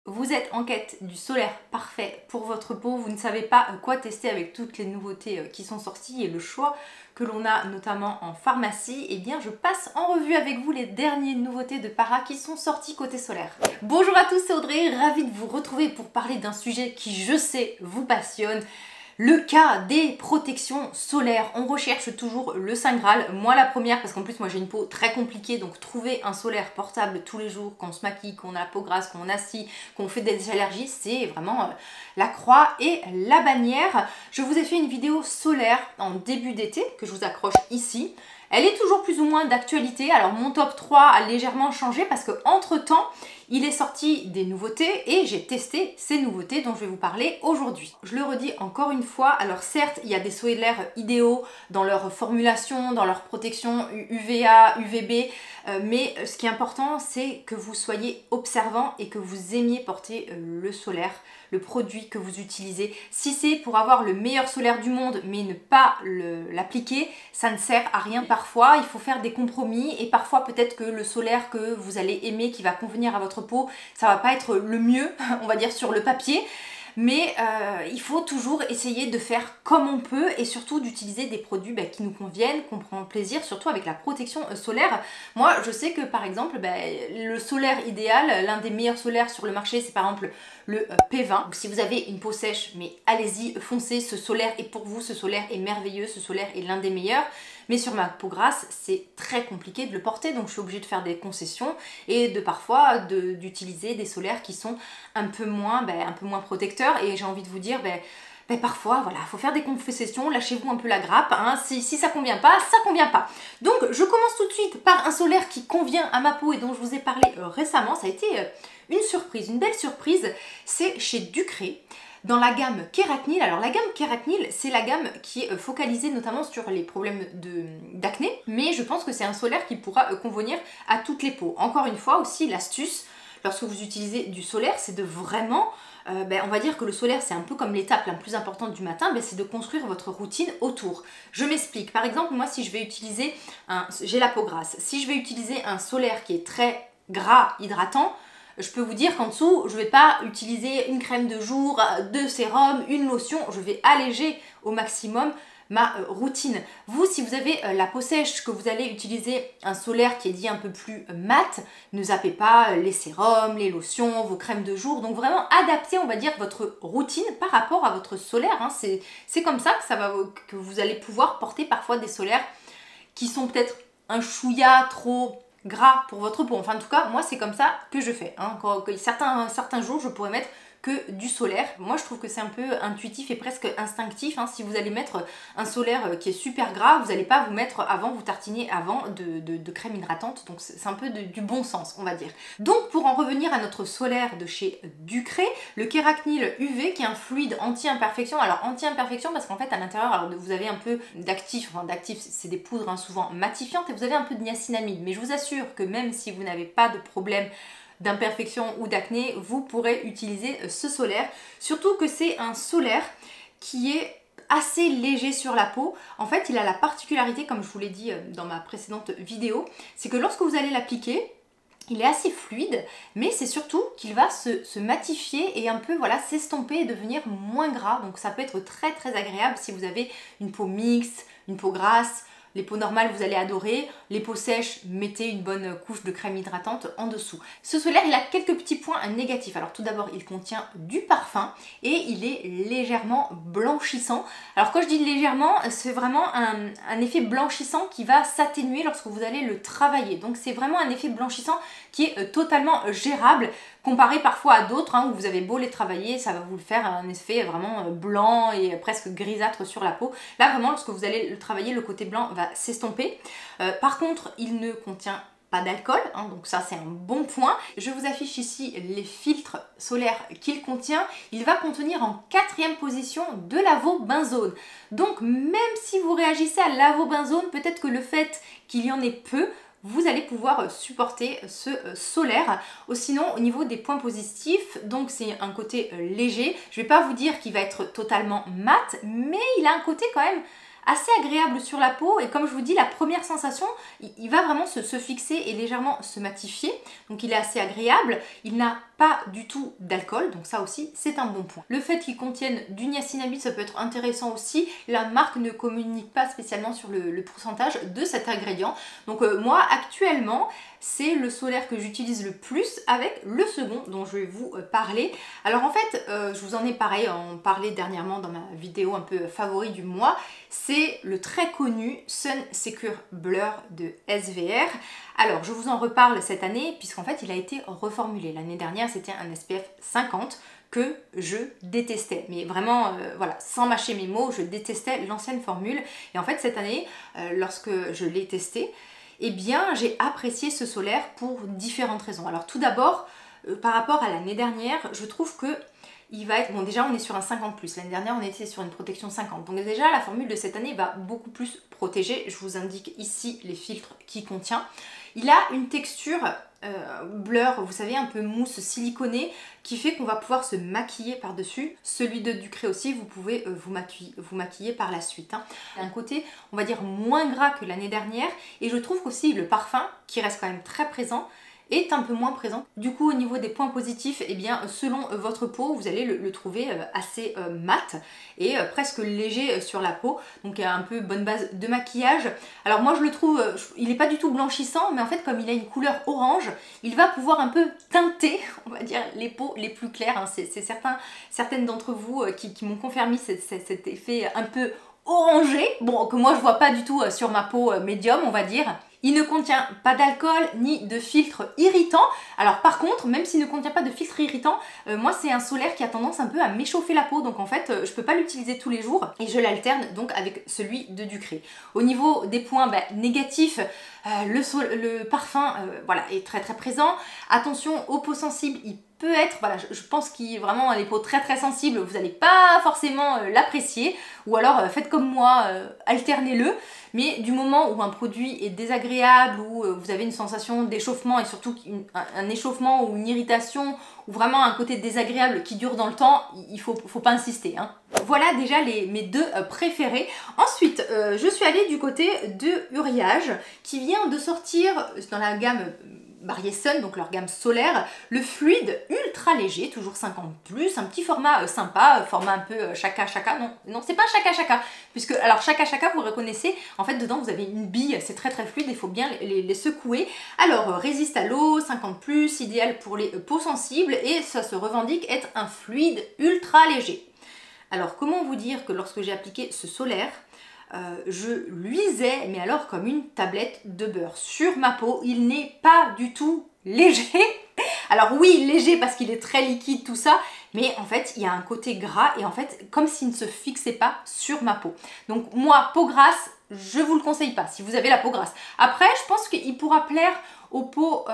Vous êtes en quête du solaire parfait pour votre peau, vous ne savez pas quoi tester avec toutes les nouveautés qui sont sorties et le choix que l'on a notamment en pharmacie, eh bien je passe en revue avec vous les dernières nouveautés de Para qui sont sorties côté solaire. Bonjour à tous, c'est Audrey, ravie de vous retrouver pour parler d'un sujet qui je sais vous passionne. Le cas des protections solaires, on recherche toujours le Saint Graal, moi la première parce qu'en plus moi j'ai une peau très compliquée, donc trouver un solaire portable tous les jours, quand on se maquille, qu'on a la peau grasse, qu'on assis, qu'on fait des allergies, c'est vraiment la croix et la bannière. Je vous ai fait une vidéo solaire en début d'été que je vous accroche ici. Elle est toujours plus ou moins d'actualité, alors mon top 3 a légèrement changé parce que entre temps il est sorti des nouveautés et j'ai testé ces nouveautés dont je vais vous parler aujourd'hui. Je le redis encore une fois, alors certes il y a des solaires idéaux dans leur formulation, dans leur protection UVA, UVB, mais ce qui est important c'est que vous soyez observant et que vous aimiez porter le solaire, le produit que vous utilisez. Si c'est pour avoir le meilleur solaire du monde mais ne pas l'appliquer, ça ne sert à rien. Parfois il faut faire des compromis et parfois peut-être que le solaire que vous allez aimer, qui va convenir à votre peau, ça va pas être le mieux, on va dire sur le papier. Mais il faut toujours essayer de faire comme on peut et surtout d'utiliser des produits qui nous conviennent, qu'on prend plaisir, surtout avec la protection solaire. Moi, je sais que par exemple, le solaire idéal, l'un des meilleurs solaires sur le marché, c'est par exemple le P20. Donc, si vous avez une peau sèche, mais allez-y, foncez, ce solaire est pour vous, ce solaire est merveilleux, ce solaire est l'un des meilleurs. Mais sur ma peau grasse, c'est très compliqué de le porter, donc je suis obligée de faire des concessions et de parfois d'utiliser des solaires qui sont un peu moins protecteurs. Et j'ai envie de vous dire, parfois, voilà, il faut faire des concessions, lâchez-vous un peu la grappe, hein. Si ça convient pas, ça convient pas. Donc je commence tout de suite par un solaire qui convient à ma peau et dont je vous ai parlé récemment. Ça a été une surprise, une belle surprise, c'est chez Ducré. Dans la gamme Keratinil, alors la gamme Keratinil, c'est la gamme qui est focalisée notamment sur les problèmes d'acné, mais je pense que c'est un solaire qui pourra convenir à toutes les peaux. Encore une fois aussi, l'astuce, lorsque vous utilisez du solaire, c'est de vraiment, on va dire que le solaire c'est un peu comme l'étape la plus importante du matin, c'est de construire votre routine autour. Je m'explique, par exemple moi si je vais utiliser, j'ai la peau grasse, si je vais utiliser un solaire qui est très gras, hydratant, je peux vous dire qu'en dessous, je ne vais pas utiliser une crème de jour, deux sérums, une lotion, je vais alléger au maximum ma routine. Vous, si vous avez la peau sèche, que vous allez utiliser un solaire qui est dit un peu plus mat, ne zappez pas les sérums, les lotions, vos crèmes de jour. Donc vraiment adaptez, on va dire, votre routine par rapport à votre solaire. Hein. C'est comme ça que vous allez pouvoir porter parfois des solaires qui sont peut-être un chouïa trop gras pour votre peau. Enfin en tout cas moi c'est comme ça que je fais, hein. Certains jours je pourrais mettre que du solaire. Moi je trouve que c'est un peu intuitif et presque instinctif, hein. Si vous allez mettre un solaire qui est super gras, vous n'allez pas vous tartiner avant de crème hydratante, donc c'est un peu du bon sens on va dire. Donc pour en revenir à notre solaire de chez Ducré, le Keratinil UV qui est un fluide anti-imperfection. Alors anti-imperfection parce qu'en fait à l'intérieur vous avez un peu d'actifs, c'est des poudres, hein, souvent matifiantes, et vous avez un peu de niacinamide, mais je vous assure que même si vous n'avez pas de problème d'imperfection ou d'acné, vous pourrez utiliser ce solaire. Surtout que c'est un solaire qui est assez léger sur la peau. En fait, il a la particularité, comme je vous l'ai dit dans ma précédente vidéo, c'est que lorsque vous allez l'appliquer, il est assez fluide, mais c'est surtout qu'il va se matifier et un peu s'estomper et devenir moins gras. Donc ça peut être très très agréable si vous avez une peau mixte, une peau grasse. Les peaux normales, vous allez adorer. Les peaux sèches, mettez une bonne couche de crème hydratante en dessous. Ce solaire, il a quelques petits points négatifs. Alors tout d'abord, il contient du parfum et il est légèrement blanchissant. Alors quand je dis légèrement, c'est vraiment un effet blanchissant qui va s'atténuer lorsque vous allez le travailler. Donc c'est vraiment un effet blanchissant qui est totalement gérable, comparé parfois à d'autres, hein, où vous avez beau les travailler, ça va vous faire un effet vraiment blanc et presque grisâtre sur la peau. Là vraiment, lorsque vous allez le travailler, le côté blanc va s'estomper. Par contre, il ne contient pas d'alcool, hein, donc ça c'est un bon point. Je vous affiche ici les filtres solaires qu'il contient. Il va contenir en 4e position de l'avobenzone. Donc même si vous réagissez à l'avobenzone, peut-être que le fait qu'il y en ait peu, vous allez pouvoir supporter ce solaire. Sinon, au niveau des points positifs, donc c'est un côté léger. Je ne vais pas vous dire qu'il va être totalement mat, mais il a un côté quand même assez agréable sur la peau, et comme je vous dis, la première sensation, il va vraiment se fixer et légèrement se matifier, donc il est assez agréable. Il n'a pas du tout d'alcool, donc ça aussi c'est un bon point. Le fait qu'ils contiennent du niacinamide, ça peut être intéressant aussi. La marque ne communique pas spécialement sur le pourcentage de cet ingrédient. Donc moi actuellement, c'est le solaire que j'utilise le plus avec le second dont je vais vous parler. Alors en fait, je vous en ai parlé dernièrement dans ma vidéo un peu favori du mois. C'est le très connu Sun Secure Blur de SVR. Alors je vous en reparle cette année puisqu'en fait il a été reformulé. L'année dernière c'était un SPF 50 que je détestais. Mais vraiment, voilà, sans mâcher mes mots, je détestais l'ancienne formule. Et en fait cette année, lorsque je l'ai testé, eh bien j'ai apprécié ce solaire pour différentes raisons. Alors tout d'abord, par rapport à l'année dernière, je trouve que il va être, bon déjà on est sur un 50+, l'année dernière on était sur une protection 50, donc déjà la formule de cette année va beaucoup plus protéger. Je vous indique ici les filtres qu'il contient. Il a une texture blur, vous savez, un peu mousse siliconée, qui fait qu'on va pouvoir se maquiller par-dessus. Celui de Ducré aussi, vous pouvez vous maquiller par la suite. Hein. Un côté, on va dire, moins gras que l'année dernière, et je trouve qu'aussi le parfum, qui reste quand même très présent, est un peu moins présent. Du coup, au niveau des points positifs, eh bien, selon votre peau, vous allez le trouver assez mat et presque léger sur la peau. Donc, un peu bonne base de maquillage. Alors moi, je le trouve, il n'est pas du tout blanchissant, mais en fait, comme il a une couleur orange, il va pouvoir un peu teinter, on va dire, les peaux les plus claires. Hein. C'est certaines d'entre vous qui m'ont confirmé cet effet un peu orangé, bon, que moi je vois pas du tout sur ma peau médium, on va dire. Il ne contient pas d'alcool ni de filtre irritant. Alors par contre, même s'il ne contient pas de filtre irritant, moi c'est un solaire qui a tendance un peu à m'échauffer la peau. Donc en fait, je peux pas l'utiliser tous les jours et je l'alterne donc avec celui de Ducré. Au niveau des points négatifs, le parfum voilà, est très très présent. Attention aux peaux sensibles, il peut être, voilà, je pense qu'il vraiment les peaux très très sensibles, vous n'allez pas forcément l'apprécier. Ou alors faites comme moi, alternez-le. Mais du moment où un produit est désagréable, où vous avez une sensation d'échauffement et surtout un échauffement ou une irritation ou vraiment un côté désagréable qui dure dans le temps, il faut pas insister. Hein. Voilà déjà mes deux préférés. Ensuite, je suis allée du côté de Uriage qui vient de sortir dans la gamme Barrier Sun, donc leur gamme solaire, le fluide ultra léger, toujours 50+, un petit format sympa, format un peu chaka, non c'est pas chaka, puisque, alors chaka, vous reconnaissez, en fait dedans vous avez une bille, c'est très très fluide, il faut bien les secouer. Alors résiste à l'eau, 50+, idéal pour les peaux sensibles, et ça se revendique être un fluide ultra léger. Alors comment vous dire que lorsque j'ai appliqué ce solaire, je luisais, mais alors comme une tablette de beurre sur ma peau. Il n'est pas du tout léger. Alors oui, léger parce qu'il est très liquide, tout ça, mais en fait, il y a un côté gras et en fait, comme s'il ne se fixait pas sur ma peau. Donc moi, peau grasse, je vous le conseille pas si vous avez la peau grasse. Après, je pense qu'il pourra plaire aux peaux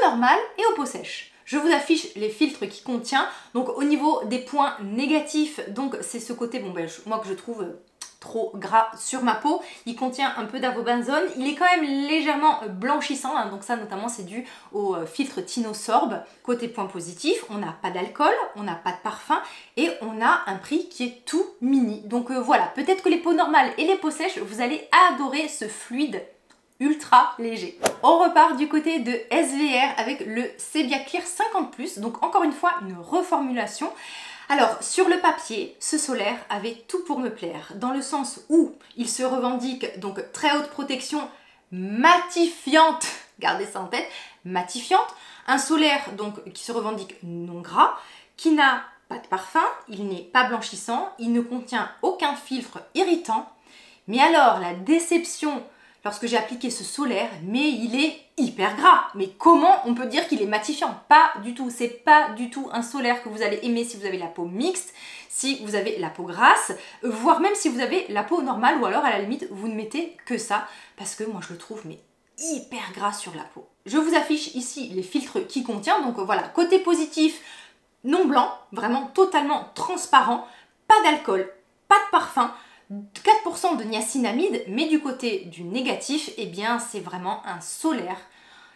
normales et aux peaux sèches. Je vous affiche les filtres qu'il contient. Donc au niveau des points négatifs, donc c'est ce côté, bon moi que je trouve trop gras sur ma peau. Il contient un peu d'avobenzone. Il est quand même légèrement blanchissant, hein, donc ça notamment c'est dû au filtre Tinosorb. Côté point positif, on n'a pas d'alcool, on n'a pas de parfum et on a un prix qui est tout mini. Donc voilà, peut-être que les peaux normales et les peaux sèches, vous allez adorer ce fluide ultra léger. On repart du côté de SVR avec le Sebia Clear 50+, donc encore une fois une reformulation. Alors, sur le papier, ce solaire avait tout pour me plaire, dans le sens où il se revendique donc très haute protection matifiante, gardez ça en tête, matifiante, un solaire donc qui se revendique non gras, qui n'a pas de parfum, il n'est pas blanchissant, il ne contient aucun filtre irritant, mais alors la déception lorsque j'ai appliqué ce solaire, mais il est hyper gras. Mais comment on peut dire qu'il est matifiant? Pas du tout, c'est pas du tout un solaire que vous allez aimer si vous avez la peau mixte, si vous avez la peau grasse, voire même si vous avez la peau normale, ou alors à la limite, vous ne mettez que ça, parce que moi je le trouve mais hyper gras sur la peau. Je vous affiche ici les filtres qu'il contient, donc voilà, côté positif, non blanc, vraiment totalement transparent, pas d'alcool, pas de parfum, 4% de niacinamide, mais du côté du négatif, eh bien c'est vraiment un solaire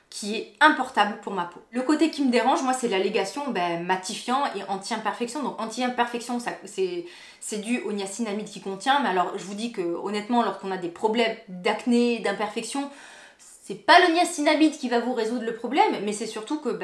qui est importable pour ma peau. Le côté qui me dérange, moi, c'est l'allégation matifiant et anti-imperfection. Donc anti-imperfection, c'est dû au niacinamide qui contient, mais alors je vous dis que honnêtement, lorsqu'on a des problèmes d'acné, d'imperfection, C'est pas le niacinamide qui va vous résoudre le problème, mais c'est surtout que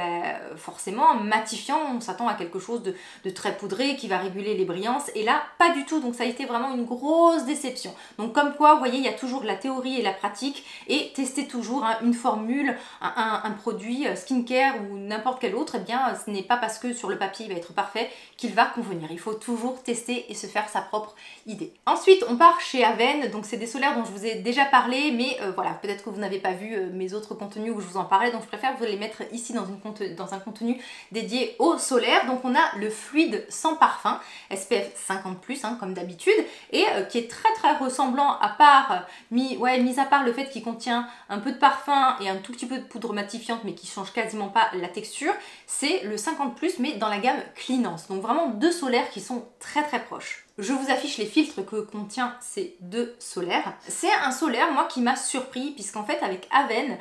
forcément, matifiant, on s'attend à quelque chose de très poudré qui va réguler les brillances, et là, pas du tout, donc ça a été vraiment une grosse déception. Donc comme quoi, vous voyez, il y a toujours la théorie et la pratique, et testez toujours une formule, un produit skincare ou n'importe quel autre, eh bien, ce n'est pas parce que sur le papier il va être parfait qu'il va convenir. Il faut toujours tester et se faire sa propre idée. Ensuite, on part chez Avène, donc c'est des solaires dont je vous ai déjà parlé, mais voilà, peut-être que vous n'avez pas vu mes autres contenus où je vous en parlais, donc je préfère vous les mettre ici dans un contenu dédié au solaire. Donc on a le fluide sans parfum, SPF 50+, comme d'habitude, et qui est très ressemblant, à part, mis à part le fait qu'il contient un peu de parfum et un tout petit peu de poudre matifiante, mais qui change quasiment pas la texture. C'est le 50+, mais dans la gamme Cleanance. Donc vraiment deux solaires qui sont très proches. Je vous affiche les filtres que contient ces deux solaires. C'est un solaire, moi, qui m'a surpris, puisqu'en fait, avec Avène,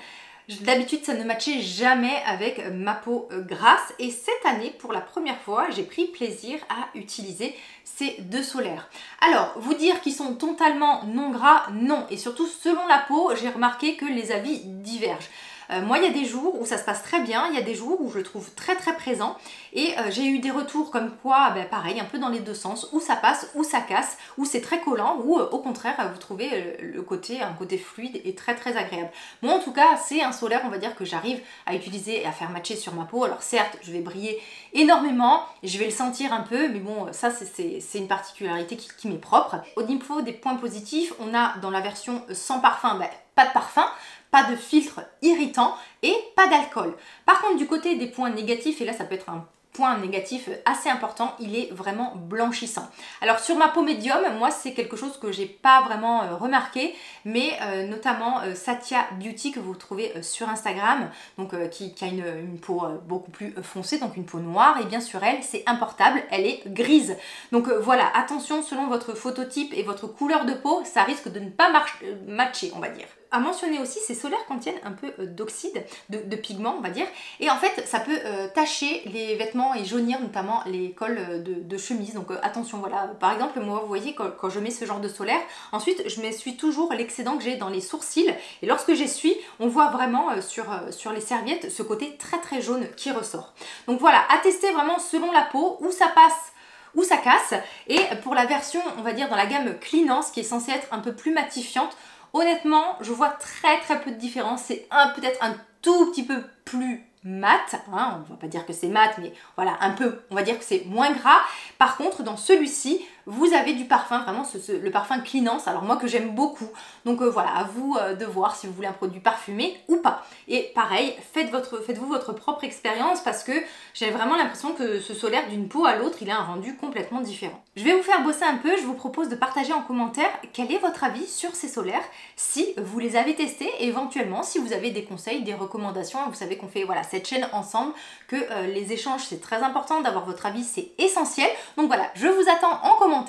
d'habitude, ça ne matchait jamais avec ma peau grasse. Et cette année, pour la première fois, j'ai pris plaisir à utiliser ces deux solaires. Alors, vous dire qu'ils sont totalement non gras, non. Et surtout, selon la peau, j'ai remarqué que les avis divergent. Moi, il y a des jours où ça se passe très bien, il y a des jours où je le trouve très présent, et j'ai eu des retours comme quoi, pareil, un peu dans les deux sens, où ça passe, où ça casse, où c'est très collant, ou au contraire, vous trouvez un côté fluide et très agréable. Moi, en tout cas, c'est un solaire, on va dire, que j'arrive à utiliser et à faire matcher sur ma peau. Alors certes, je vais briller énormément, je vais le sentir un peu, mais bon, ça, c'est une particularité qui m'est propre. Au niveau des points positifs, on a dans la version sans parfum, pas de parfum, pas de filtre irritant et pas d'alcool. Par contre, du côté des points négatifs, et là ça peut être un point négatif assez important, il est vraiment blanchissant. Alors sur ma peau médium, moi c'est quelque chose que j'ai pas vraiment remarqué, mais notamment Satya Beauty que vous trouvez sur Instagram, donc qui a une peau beaucoup plus foncée, donc une peau noire, et bien sûr elle, c'est importable, elle est grise. Donc voilà, attention, selon votre phototype et votre couleur de peau, ça risque de ne pas matcher, on va dire. À mentionner aussi, ces solaires contiennent un peu d'oxyde, de pigments on va dire, et en fait ça peut tacher les vêtements et jaunir notamment les cols de chemise, donc attention, voilà. Par exemple, moi vous voyez, quand je mets ce genre de solaire, ensuite je m'essuie toujours l'excédent que j'ai dans les sourcils, et lorsque j'essuie, on voit vraiment sur les serviettes ce côté très jaune qui ressort. Donc voilà, à tester vraiment selon la peau, où ça passe, où ça casse. Et pour la version, on va dire dans la gamme Cleanance, qui est censée être un peu plus matifiante, honnêtement, je vois très peu de différence. C'est peut-être un tout petit peu plus mat, hein, on va pas dire que c'est mat, mais voilà, un peu, on va dire que c'est moins gras. Par contre, dans celui-ci, vous avez du parfum, vraiment le parfum Cleanance, alors moi que j'aime beaucoup. Donc voilà, à vous de voir si vous voulez un produit parfumé ou pas. Et pareil, faites-vous votre propre expérience, parce que j'ai vraiment l'impression que ce solaire, d'une peau à l'autre, il a un rendu complètement différent. Je vais vous faire bosser un peu, je vous propose de partager en commentaire quel est votre avis sur ces solaires, si vous les avez testés, et éventuellement si vous avez des conseils, des recommandations. Vous savez qu'on fait voilà, cette chaîne ensemble, que les échanges c'est très important, d'avoir votre avis c'est essentiel. Donc voilà, je vous attends en commentaire.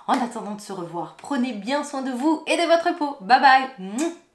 En attendant de se revoir, prenez bien soin de vous et de votre peau. Bye bye.